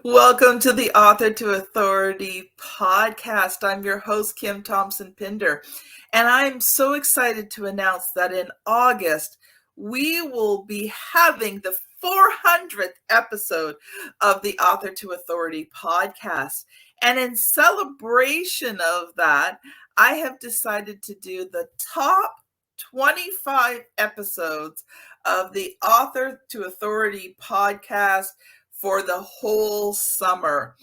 Welcome to the Author to Authority podcast. I'm your host, Kim Thompson Pinder, and I'm so excited to announce that in August, we will be having the 400th episode of the Author to Authority podcast. And in celebration of that, I have decided to do the top 25 episodes of the Author to Authority podcast for the whole summer.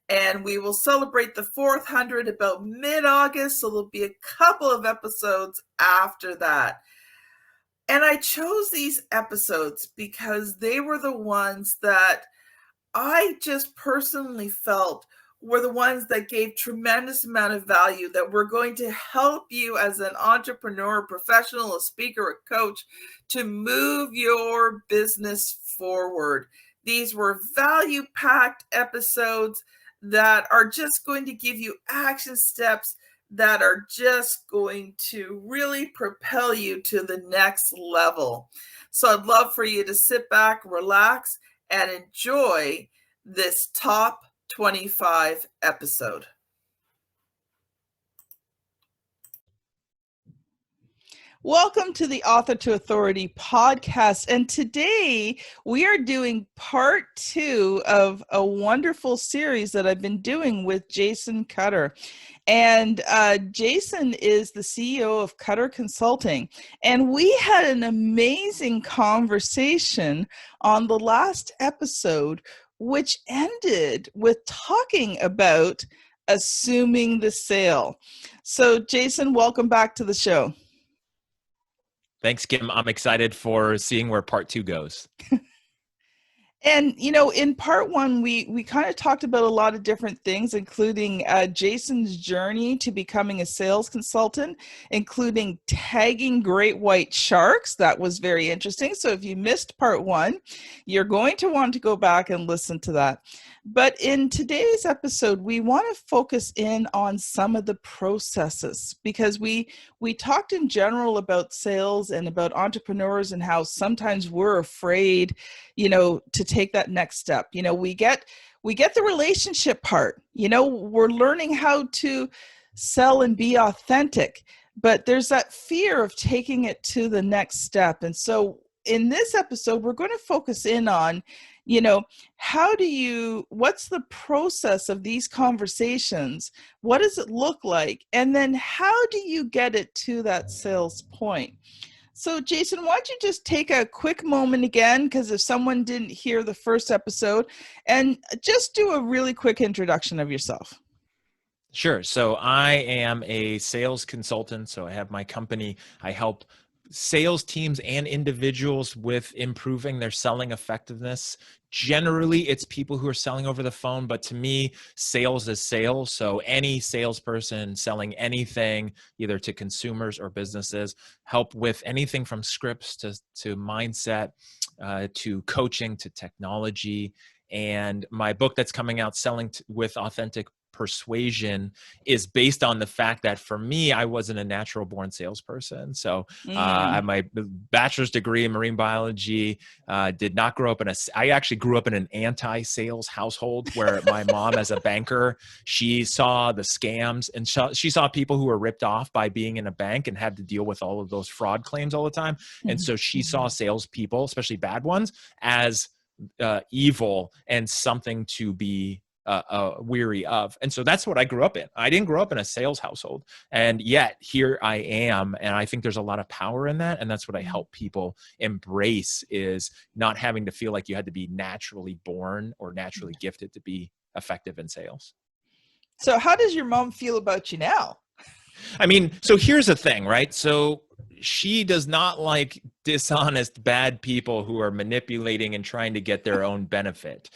And we will celebrate the 400 about mid-August, so there'll be a couple of episodes after that. And I chose these episodes because they were the ones that I just personally felt were the ones that gave tremendous amount of value, that were going to help you as an entrepreneur, professional, a speaker, a coach, to move your business forward. These were value-packed episodes that are just going to give you action steps that are just going to really propel you to the next level. So I'd love for you to sit back, relax, and enjoy this top 25 episode. Welcome to the Author to Authority podcast. And today we are doing part 2 of a wonderful series that I've been doing with Jason Cutter. And Jason is the CEO of Cutter Consulting. And we had an amazing conversation on the last episode, which ended with talking about assuming the sale. So Jason, welcome back to the show. Thanks, Kim. I'm excited for seeing where part 2 goes. And, you know, in part 1, we kind of talked about a lot of different things, including Jason's journey to becoming a sales consultant, including tagging great white sharks. That was very interesting. So if you missed part 1, you're going to want to go back and listen to that. But in today's episode, we want to focus in on some of the processes, because we talked in general about sales and about entrepreneurs and how sometimes we're afraid, you know, to take that next step. You know, we get the relationship part, you know, we're learning how to sell and be authentic, but there's that fear of taking it to the next step. And so in this episode, we're going to focus in on, you know, what's the process of these conversations? What does it look like? And then how do you get it to that sales point? So Jason, why don't you just take a quick moment again, because if someone didn't hear the first episode, and just do a really quick introduction of yourself. Sure. So I am a sales consultant. So I have my company. I help sales teams and individuals with improving their selling effectiveness. Generally, it's people who are selling over the phone, but to me, sales is sales. So any salesperson selling anything, either to consumers or businesses, help with anything from scripts to mindset, to coaching, to technology. And my book that's coming out, Selling with Authentic Persuasion, is based on the fact that for me, I wasn't a natural born salesperson. So I have my bachelor's degree in marine biology, did not grow up I actually grew up in an anti-sales household where my mom, as a banker, she saw the scams and she saw people who were ripped off by being in a bank and had to deal with all of those fraud claims all the time. And so she saw salespeople, especially bad ones, as evil and something to be weary of. And so that's what I grew up in. I didn't grow up in a sales household, and yet here I am. And I think there's a lot of power in that. And that's what I help people embrace, is not having to feel like you had to be naturally born or naturally gifted to be effective in sales. So how does your mom feel about you now? I mean, so here's the thing, right? So she does not like dishonest, bad people who are manipulating and trying to get their own benefit.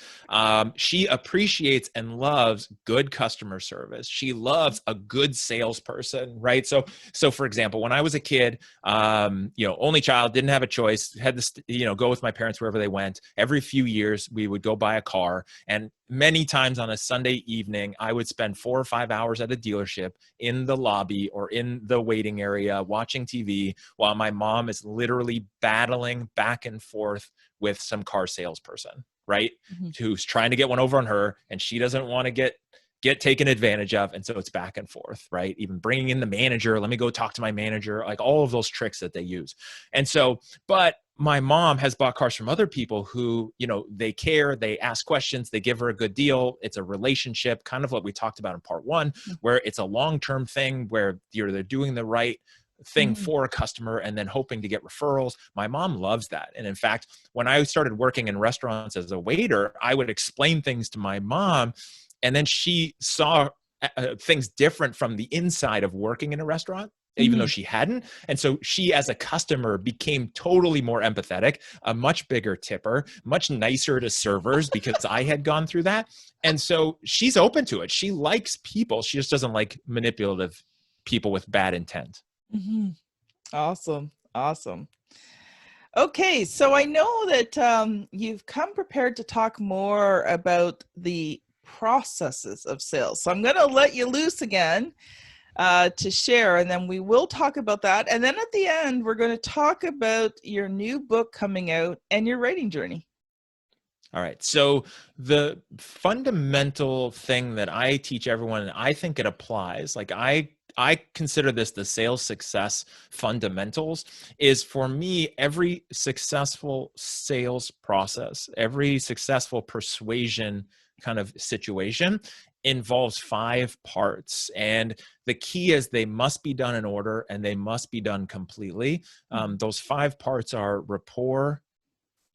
She appreciates and loves good customer service. She loves a good salesperson, right? So for example, when I was a kid, only child, didn't have a choice, had to, go with my parents wherever they went. Every few years, we would go buy a car, and many times on a Sunday evening, I would spend 4 or 5 hours at a dealership in the lobby or in the waiting area watching TV while my mom is literally battling back and forth with some car salesperson. right? Mhm. Who's trying to get one over on her, and she doesn't want to get taken advantage of. And so it's back and forth, right? Even bringing in the manager, let me go talk to my manager, like all of those tricks that they use. And so, but my mom has bought cars from other people who, you know, they care, they ask questions, they give her a good deal. It's a relationship, kind of what we talked about in part one, where it's a long-term thing where they're doing the right thing for a customer and then hoping to get referrals. My mom loves that. And in fact, when I started working in restaurants as a waiter, I would explain things to my mom, and then she saw things different from the inside of working in a restaurant, even though she hadn't. And so she, as a customer, became totally more empathetic, a much bigger tipper, much nicer to servers because I had gone through that. And so she's open to it. She likes people. She just doesn't like manipulative people with bad intent. Awesome. Awesome. Okay, so I know that you've come prepared to talk more about the processes of sales. So I'm going to let you loose again to share, and then we will talk about that. And then at the end, we're going to talk about your new book coming out and your writing journey. All right. So the fundamental thing that I teach everyone, and I think it applies, like I consider this the sales success fundamentals, is for me, every successful sales process, every successful persuasion kind of situation involves 5 parts. And the key is they must be done in order and they must be done completely. Those 5 parts are rapport,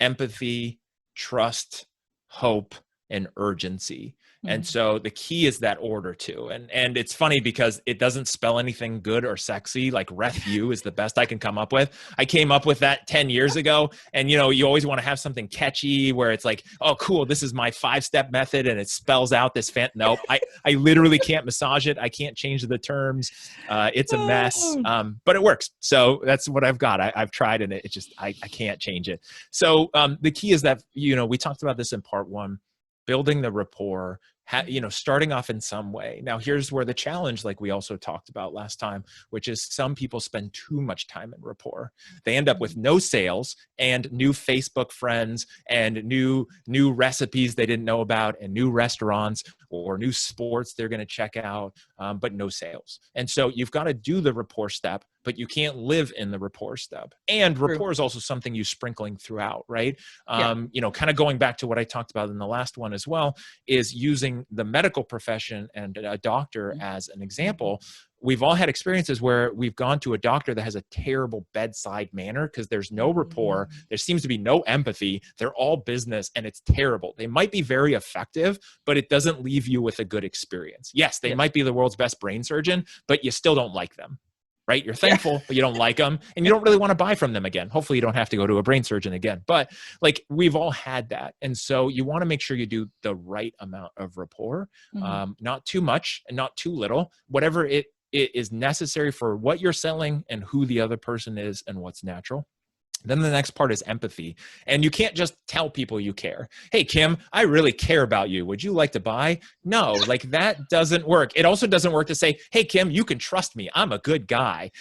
empathy, trust, hope, and urgency. And so the key is that order too. And it's funny because it doesn't spell anything good or sexy. Like RefU is the best I can come up with. I came up with that 10 years ago. And you know, you always want to have something catchy where it's like, oh, cool, this is my 5-step method and it spells out this nope. I literally can't massage it. I can't change the terms. It's a mess, but it works. So that's what I've got. I've tried and it just, I can't change it. So the key is that, you know, we talked about this in part one, building the rapport, you know, starting off in some way. Now, here's where the challenge, like we also talked about last time, which is some people spend too much time in rapport. They end up with no sales and new Facebook friends and new recipes they didn't know about and new restaurants or new sports they're going to check out, but no sales. And so you've got to do the rapport step, but you can't live in the rapport step. And rapport is also something you sprinkling throughout, right? You know, kind of going back to what I talked about in the last one as well, is using the medical profession and a doctor as an example. We've all had experiences where we've gone to a doctor that has a terrible bedside manner because there's no rapport. There seems to be no empathy. They're all business and it's terrible. They might be very effective, but it doesn't leave you with a good experience. Yes, they might be the world's best brain surgeon, but you still don't like them. Right? You're thankful, but you don't like them and you don't really want to buy from them again. Hopefully you don't have to go to a brain surgeon again, but like we've all had that. And so you want to make sure you do the right amount of rapport, not too much and not too little, whatever it is necessary for what you're selling and who the other person is and what's natural. Then the next part is empathy. And you can't just tell people you care. Hey, Kim, I really care about you. Would you like to buy? No, like that doesn't work. It also doesn't work to say, hey, Kim, you can trust me. I'm a good guy.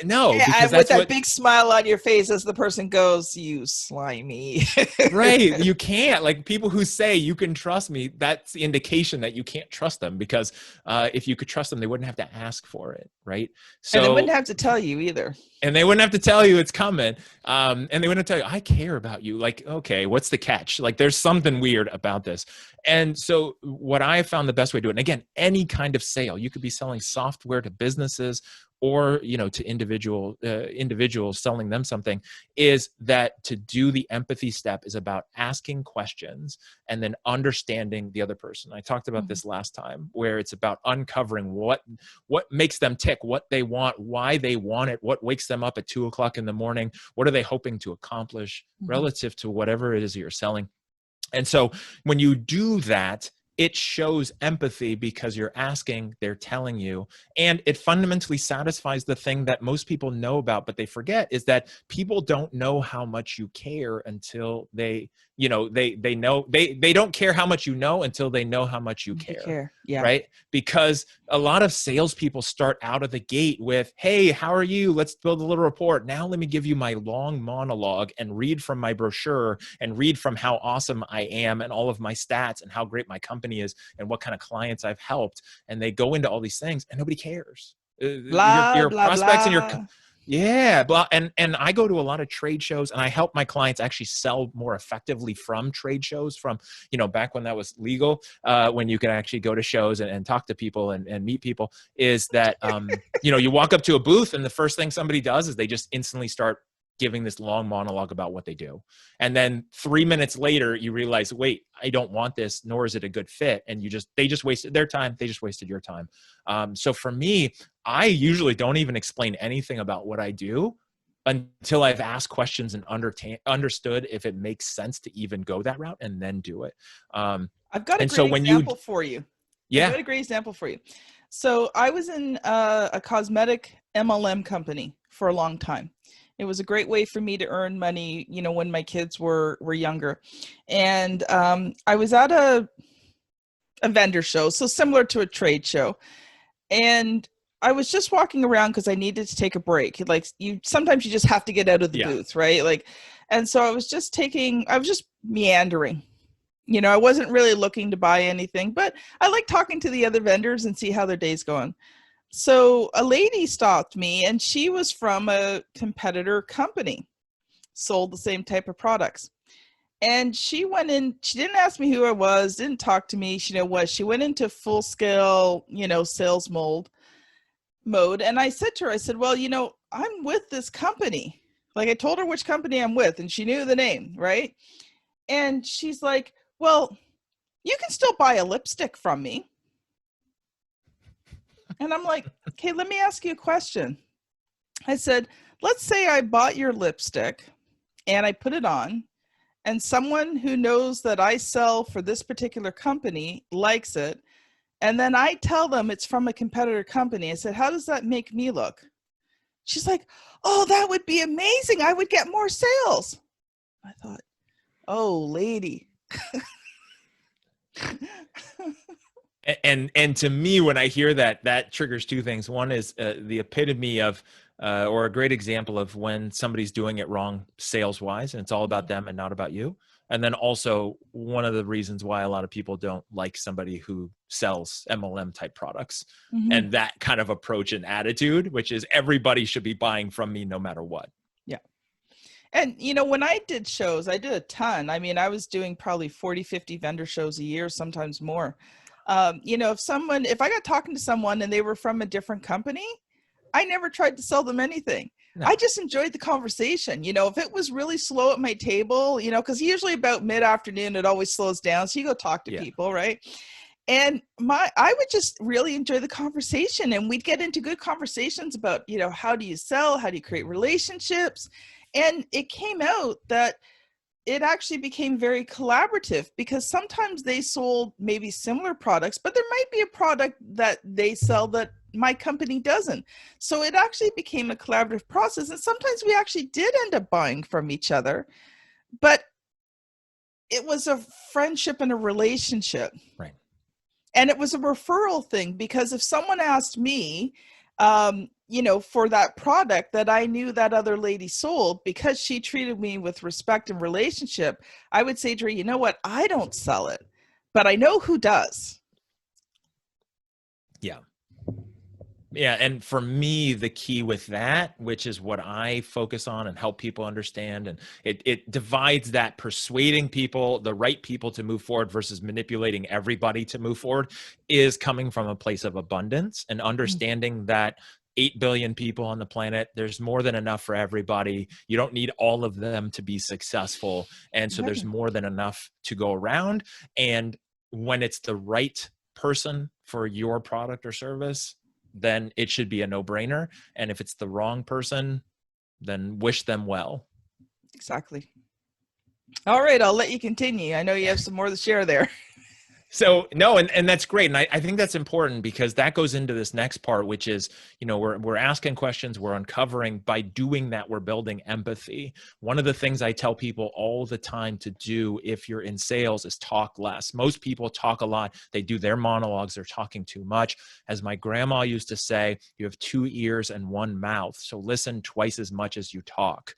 No, because that's with that big smile on your face as the person goes, you slimy. Right. You can't. Like people who say you can trust me, that's the indication that you can't trust them because if you could trust them, they wouldn't have to ask for it. Right. So, and they wouldn't have to tell you either. And they wouldn't have to tell you it's coming. And they wouldn't tell you, I care about you. Like, okay, what's the catch? Like there's something weird about this. And so what I found the best way to do it, and again, any kind of sale, you could be selling software to businesses or, you know, to individuals selling them something, is that to do the empathy step is about asking questions and then understanding the other person. I talked about this last time, where it's about uncovering what makes them tick, what they want, why they want it, what wakes them up at 2:00 in the morning, what are they hoping to accomplish relative to whatever it is you're selling. And so when you do that, it shows empathy because you're asking, they're telling you, and it fundamentally satisfies the thing that most people know about, but they forget, is that people don't know how much you care until they, you know, they know, they don't care how much you know until they know how much you care. Yeah. Right? Because a lot of salespeople start out of the gate with, hey, how are you? Let's build a little report. Now let me give you my long monologue and read from my brochure and read from how awesome I am and all of my stats and how great my company is and what kind of clients I've helped. And they go into all these things and nobody cares. Blah, Your blah, prospects and your blah. yeah, blah. And I go to a lot of trade shows and I help my clients actually sell more effectively from trade shows, from, you know, back when that was legal, when you could actually go to shows and talk to people and meet people, is that, you know, you walk up to a booth and the first thing somebody does is they just instantly start giving this long monologue about what they do. And then 3 minutes later, you realize, wait, I don't want this, nor is it a good fit. And they just wasted their time. They just wasted your time. So for me, I usually don't even explain anything about what I do until I've asked questions and understood if it makes sense to even go that route, and then do it. I've got a And great so when example for you. yeah, I've got a great example for you. So I was in a cosmetic MLM company for a long time. It was a great way for me to earn money, you know, when my kids were younger. And I was at a vendor show, so similar to a trade show. And I was just walking around because I needed to take a break. Like, sometimes you just have to get out of the Yeah. booth, right? Like, and so I was just meandering. You know, I wasn't really looking to buy anything, but I like talking to the other vendors and see how their day's going. So a lady stopped me, and she was from a competitor company, sold the same type of products. And she went in, she didn't ask me who I was, didn't talk to me. She, you know what, she went into full scale, you know, sales mode. And I said to her, I said, well, you know, I'm with this company. Like, I told her which company I'm with, and she knew the name, right? And she's like, well, you can still buy a lipstick from me. And I'm like, okay, let me ask you a question. I said, let's say I bought your lipstick and I put it on, and someone who knows that I sell for this particular company likes it, and then I tell them it's from a competitor company. I said, how does that make me look? She's like, oh, that would be amazing. I would get more sales. I thought, oh, lady. And to me, when I hear that, that triggers two things. One is the epitome of, or a great example of when somebody's doing it wrong sales wise, and it's all about them and not about you. And then also one of the reasons why a lot of people don't like somebody who sells MLM type products, Mm-hmm. and that kind of approach and attitude, which is everybody should be buying from me no matter what. Yeah. And, you know, when I did shows, I did a ton. I mean, I was doing probably 40, 50 vendor shows a year, sometimes more. You know, if I got talking to someone and they were from a different company, I never tried to sell them anything. No. I just enjoyed the conversation. You know, if it was really slow at my table, you know, because usually about mid-afternoon, it always slows down. So you go talk to people, right? And I would just really enjoy the conversation, and we'd get into good conversations about, you know, how do you sell? How do you create relationships? And it came out that it actually became very collaborative, because sometimes they sold maybe similar products, but there might be a product that they sell that my company doesn't. So it actually became a collaborative process. And sometimes we actually did end up buying from each other, but it was a friendship and a relationship. Right. And it was a referral thing, because if someone asked me, you know, for that product that I knew that other lady sold, because she treated me with respect and relationship, I would say to her, you know what, I don't sell it, but I know who does. Yeah. Yeah. And for me, the key with that, which is what I focus on and help people understand, and it divides that persuading people, the right people to move forward versus manipulating everybody to move forward, is coming from a place of abundance and understanding that 8 billion people on the planet, there's more than enough for everybody. You don't need all of them to be successful. And so there's more than enough to go around. And when it's the right person for your product or service, then it should be a no-brainer. And if it's the wrong person, then wish them well. Exactly. All right, I'll let you continue. I know you have some more to share there. So no, and that's great. And I think that's important because that goes into this next part, which is, we're asking questions, we're uncovering. By doing that, we're building empathy. One of the things I tell people all the time to do if you're in sales is talk less. Most people talk a lot. They do their monologues. They're talking too much. As my grandma used to say, you have 2 ears and 1 mouth. So listen twice as much as you talk.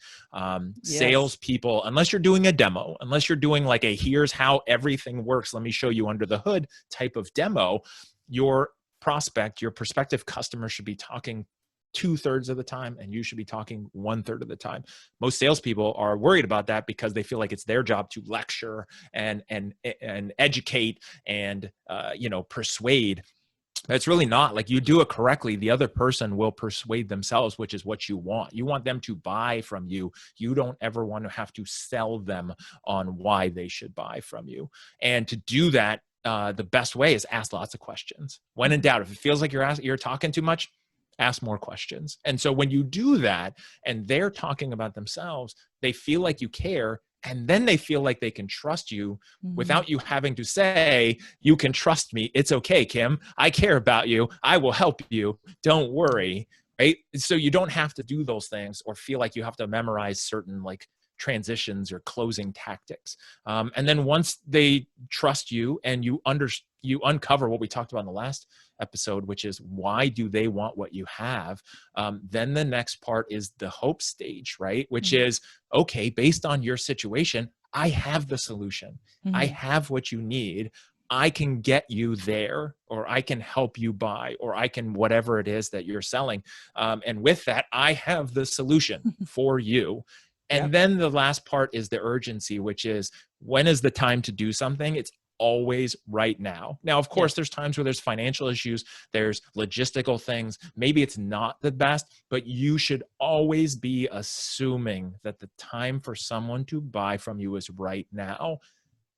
Salespeople, unless you're doing a demo, unless you're doing like a here's how everything works, let me show you under the hood type of demo, your prospect, your prospective customer should be talking 2/3 of the time, and you should be talking 1/3 of the time. Most salespeople are worried about that because they feel like it's their job to lecture and educate and persuade. It's really not. Like, you do it correctly, the other person will persuade themselves, which is what you want. You want them to buy from you. You don't ever want to have to sell them on why they should buy from you. And to do that, the best way is ask lots of questions. When in doubt, if it feels like you're talking too much, ask more questions. And so when you do that and they're talking about themselves, they feel like you care. And then they feel like they can trust you without you having to say, you can trust me. It's okay, Kim. I care about you. I will help you. Don't worry. Right? So you don't have to do those things or feel like you have to memorize certain like transitions or closing tactics. And then once they trust you and you uncover what we talked about in the last episode, which is why do they want what you have? Then the next part is the hope stage, right? Which is, okay, based on your situation, I have the solution. I have what you need. I can get you there, or I can help you buy, or I can whatever it is that you're selling. And with that, I have the solution for you. And then the last part is the urgency, which is, when is the time to do something? It's always right now. Now, of course, there's times where there's financial issues, there's logistical things. Maybe it's not the best, but you should always be assuming that the time for someone to buy from you is right now.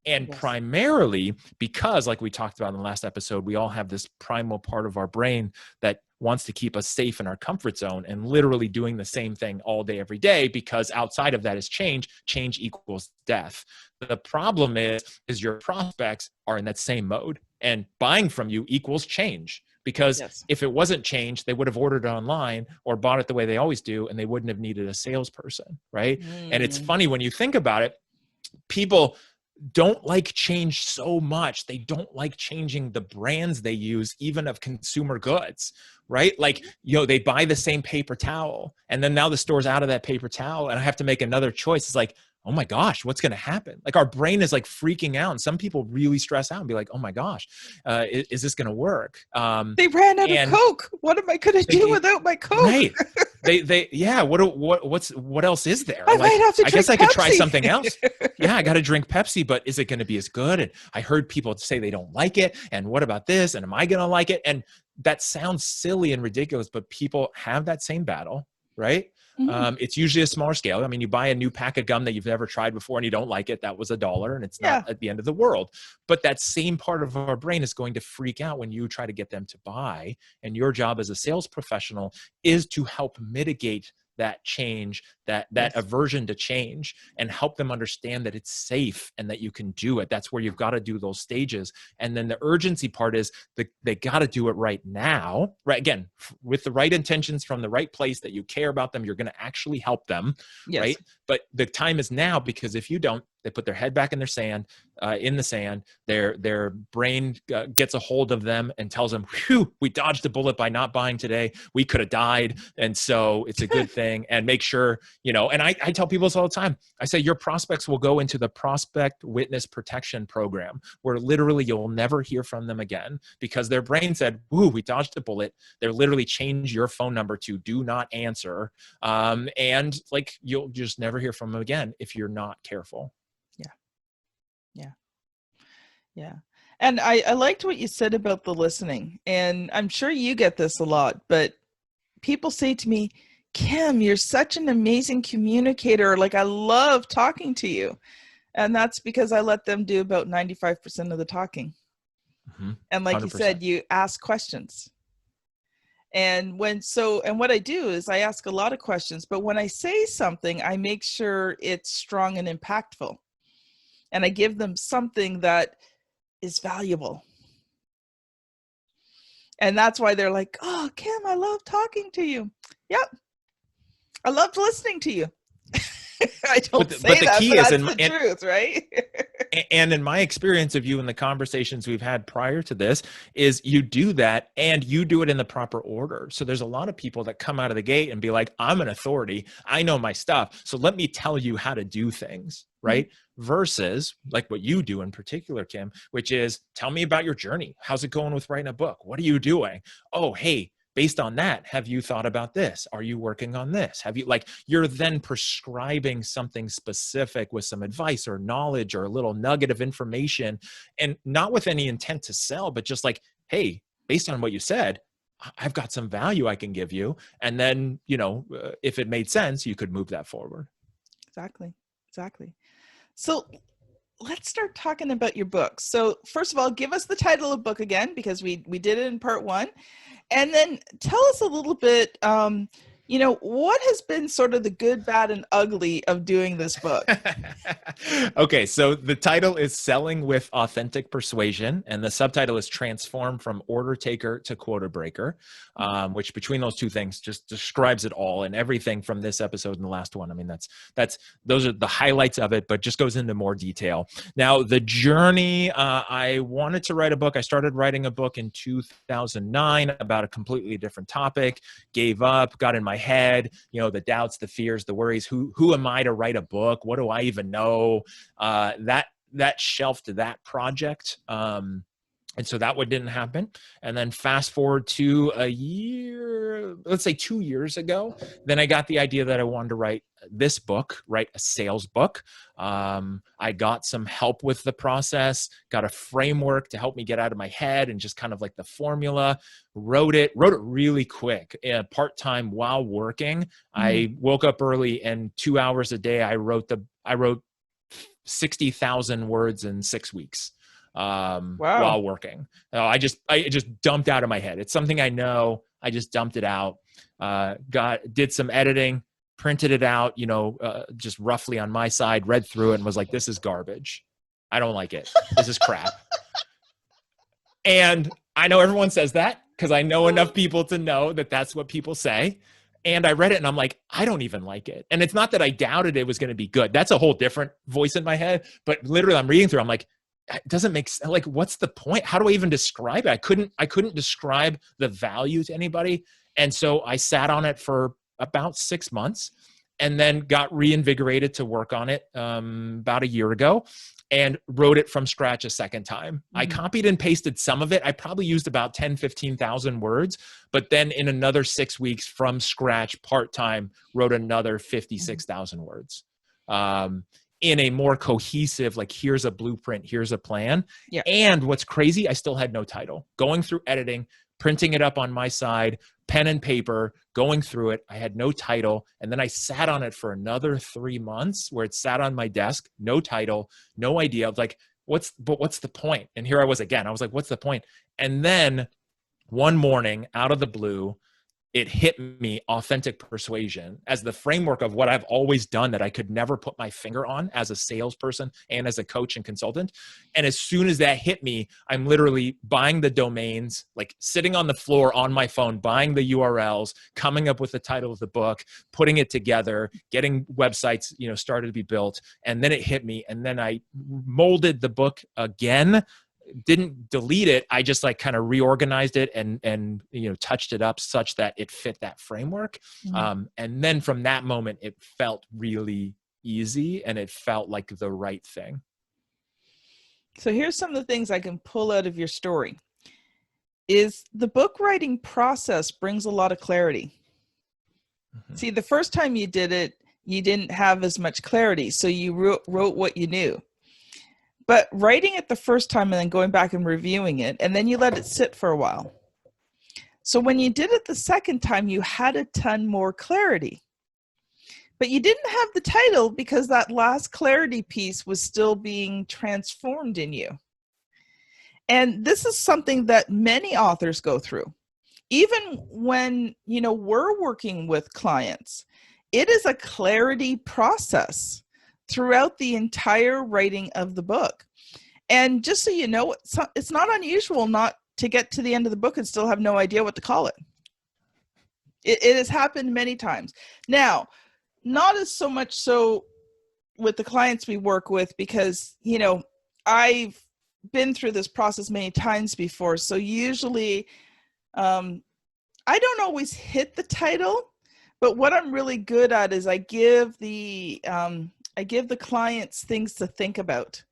And primarily because, like we talked about in the last episode, we all have this primal part of our brain that wants to keep us safe in our comfort zone and literally doing the same thing all day, every day, because outside of that is change. Change equals death. The problem is your prospects are in that same mode, and buying from you equals change. Because if it wasn't change, they would have ordered it online or bought it the way they always do, and they wouldn't have needed a salesperson, right? And it's funny when you think about it, people don't like change so much. They don't like changing the brands they use, even of consumer goods, right? Like, they buy the same paper towel, and then now the store's out of that paper towel and I have to make another choice. It's like, oh my gosh, what's going to happen? Like, our brain is like freaking out. And some people really stress out and be like, oh my gosh, is this going to work? They ran out of Coke. What am I going to do without my Coke? Right. What else is there? I might have to drink I guess I could try Pepsi. something else. I got to drink Pepsi, but is it going to be as good? And I heard people say they don't like it. And what about this? And am I going to like it? And that sounds silly and ridiculous, but people have that same battle, right? It's usually a smaller scale. I mean, you buy a new pack of gum that you've never tried before and you don't like it. That was $1 and it's not at the end of the world. But that same part of our brain is going to freak out when you try to get them to buy. And your job as a sales professional is to help mitigate that change, that aversion to change, and help them understand that it's safe and that you can do it. That's where you've got to do those stages. And then the urgency part is they got to do it right now, right? Again, with the right intentions from the right place, that you care about them, you're going to actually help them, right? But the time is now, because if you don't, they put their head back in the sand, their brain gets a hold of them and tells them, whew, we dodged a bullet by not buying today. We could have died. And so it's a good thing. And make sure, and I tell people this all the time. I say, your prospects will go into the prospect witness protection program, where literally you'll never hear from them again, because their brain said, whoo, we dodged a bullet. They'll literally change your phone number to do not answer. And like, you'll just never hear from them again if you're not careful. Yeah. And I liked what you said about the listening. And I'm sure you get this a lot, but people say to me, Kim, you're such an amazing communicator. Like, I love talking to you. And that's because I let them do about 95% of the talking. And like 100%. You said, you ask questions. And what I do is I ask a lot of questions, but when I say something, I make sure it's strong and impactful. And I give them something that is valuable. And that's why they're like, oh, Kim, I love talking to you. Yep. I loved listening to you. I don't say that, but that's the truth, right? And in my experience of you and the conversations we've had prior to this is you do that and you do it in the proper order. So there's a lot of people that come out of the gate and be like, I'm an authority. I know my stuff. So let me tell you how to do things, right? Mm-hmm. Versus like what you do in particular, Kim, which is tell me about your journey. How's it going with writing a book? What are you doing? Oh, hey, based on that, have you thought about this? Are you working on this? Have you, like, you're then prescribing something specific with some advice or knowledge or a little nugget of information, and not with any intent to sell, but just like, hey, based on what you said, I've got some value I can give you. And then, if it made sense, you could move that forward. Exactly. So let's start talking about your book. So first of all, give us the title of book again, because we did it in part 1. And then tell us a little bit, what has been sort of the good, bad, and ugly of doing this book? Okay, so the title is Selling with Authentic Persuasion, and the subtitle is Transform from Order Taker to Quota Breaker, which between those two things just describes it all, and everything from this episode and the last one. I mean, those are the highlights of it, but just goes into more detail. Now, the journey, I wanted to write a book. I started writing a book in 2009 about a completely different topic, gave up, got in my head, the doubts, the fears, the worries. Who am I to write a book? What do I even know? That shelved that project. And so that one didn't happen. And then fast forward to a year, let's say 2 years ago, then I got the idea that I wanted to write this book, write a sales book. I got some help with the process, got a framework to help me get out of my head and just kind of like the formula, wrote it really quick, part-time while working. Mm-hmm. I woke up early and 2 hours a day, I wrote 60,000 words in 6 weeks. Wow. While working. I just dumped out of my head. It's something I know. I just dumped it out, did some editing, printed it out, just roughly on my side, read through it and was like, this is garbage. I don't like it. This is crap. And I know everyone says that because I know enough people to know that that's what people say. And I read it and I'm like, I don't even like it. And it's not that I doubted it was going to be good. That's a whole different voice in my head. But literally I'm reading through, I'm like, it doesn't make sense. Like, what's the point? How do I even describe it? I couldn't describe the value to anybody. And so I sat on it for about 6 months and then got reinvigorated to work on it about a year ago and wrote it from scratch a second time. Mm-hmm. I copied and pasted some of it. I probably used about 10, 15,000 words, but then in another 6 weeks from scratch, part-time, wrote another 56,000 words. In a more cohesive, like, here's a blueprint, here's a plan. Yeah. And what's crazy, I still had no title. Going through editing, printing it up on my side, pen and paper, going through it. I had no title. And then I sat on it for another 3 months where it sat on my desk, no title, no idea. I was like, what's the point? And here I was again. I was like, what's the point? And then one morning, out of the blue, it hit me, authentic persuasion, as the framework of what I've always done that I could never put my finger on as a salesperson and as a coach and consultant. And as soon as that hit me, I'm literally buying the domains, like sitting on the floor on my phone, buying the URLs, coming up with the title of the book, putting it together, getting websites, started to be built. And then it hit me. And then I molded the book again. Didn't delete it. I just like kind of reorganized it and touched it up such that it fit that framework. Mm-hmm. And then from that moment, it felt really easy and it felt like the right thing. So here's some of the things I can pull out of your story. Is the book writing process brings a lot of clarity. Mm-hmm. See, the first time you did it, you didn't have as much clarity. So you wrote what you knew. But writing it the first time and then going back and reviewing it, and then you let it sit for a while. So when you did it the second time, you had a ton more clarity. But you didn't have the title because that last clarity piece was still being transformed in you. And this is something that many authors go through. Even when, we're working with clients, it is a clarity process throughout the entire writing of the book. And just so you know, it's not unusual not to get to the end of the book and still have no idea what to call it. It has happened many times. Now, not as so much so with the clients we work with, because, you know, I've been through this process many times before. So usually I don't always hit the title, but what I'm really good at is I give the clients things to think about,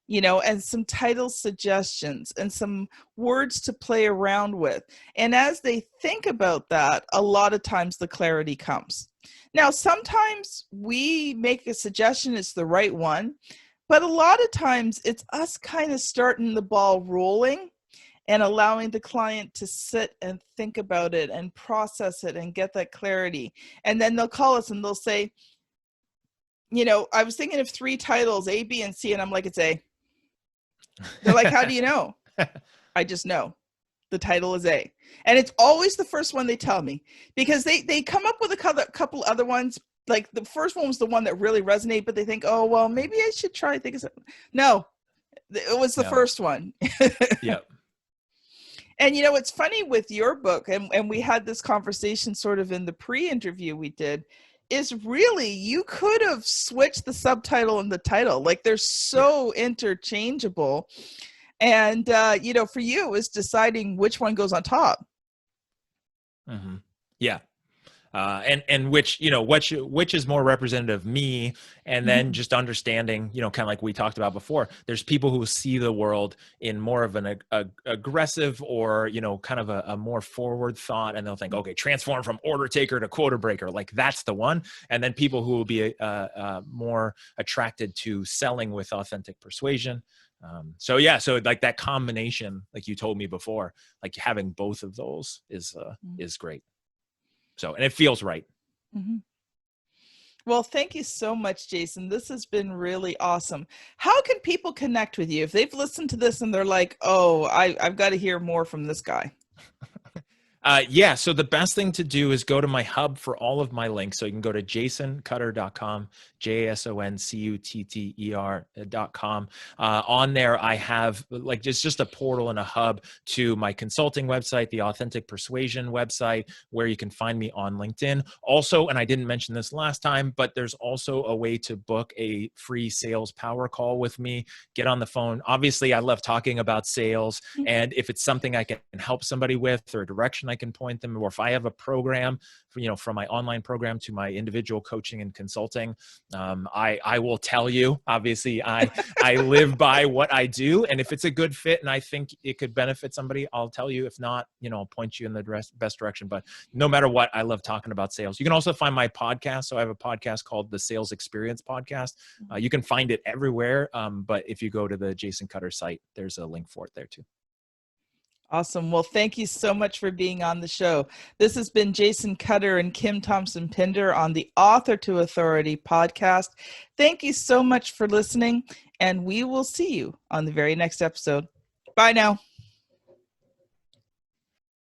you know, and some title suggestions and some words to play around with. And as they think about that, a lot of times the clarity comes. Now, sometimes we make a suggestion, it's the right one, but a lot of times it's us kind of starting the ball rolling and allowing the client to sit and think about it and process it and get that clarity. And then they'll call us and they'll say, you know, I was thinking of 3 titles, A, B, and C. And I'm like, it's A. They're like, how do you know? I just know. The title is A. And it's always the first one they tell me, because they come up with a couple other ones. Like the first one was the one that really resonated, but they think, oh, well, maybe I should try think of something. No, it was the first one. Yep. And, you know, it's funny with your book, and we had this conversation sort of in the pre-interview we did, is really, you could have switched the subtitle and the title. Like, they're so interchangeable. And, you know, for you, it was deciding which one goes on top. Mm-hmm. Yeah. And which, you know, which is more representative of me, and then just understanding, you know, kind of like we talked about before, there's people who see the world in more of an aggressive, or, you know, kind of a more forward thought, and they'll think, okay, transform from order taker to quota breaker, like that's the one. And then people who will be more attracted to selling with authentic persuasion. So like that combination, like you told me before, like having both of those is great. So, and it feels right. Mm-hmm. Well, thank you so much, Jason. This has been really awesome. How can people connect with you if they've listened to this and they're like, oh, I've got to hear more from this guy? So the best thing to do is go to my hub for all of my links. So you can go to jasoncutter.com, JASONCUTTER.com. On there, I have like just a portal and a hub to my consulting website, the Authentic Persuasion website, where you can find me on LinkedIn. Also, and I didn't mention this last time, but there's also a way to book a free sales power call with me. Get on the phone. Obviously, I love talking about sales. And if it's something I can help somebody with, or a direction I can point them, or if I have a program, from my online program to my individual coaching and consulting, I will tell you. Obviously, I live by what I do, and if it's a good fit and I think it could benefit somebody, I'll tell you. If not, I'll point you in the best direction. But no matter what, I love talking about sales. You can also find my podcast. So I have a podcast called the Sales Experience Podcast. You can find it everywhere, but if you go to the Jason Cutter site, there's a link for it there too. Awesome. Well, thank you so much for being on the show. This has been Jason Cutter and Kim Thompson-Pinder on the Author to Authority podcast. Thank you so much for listening, and we will see you on the very next episode. Bye now.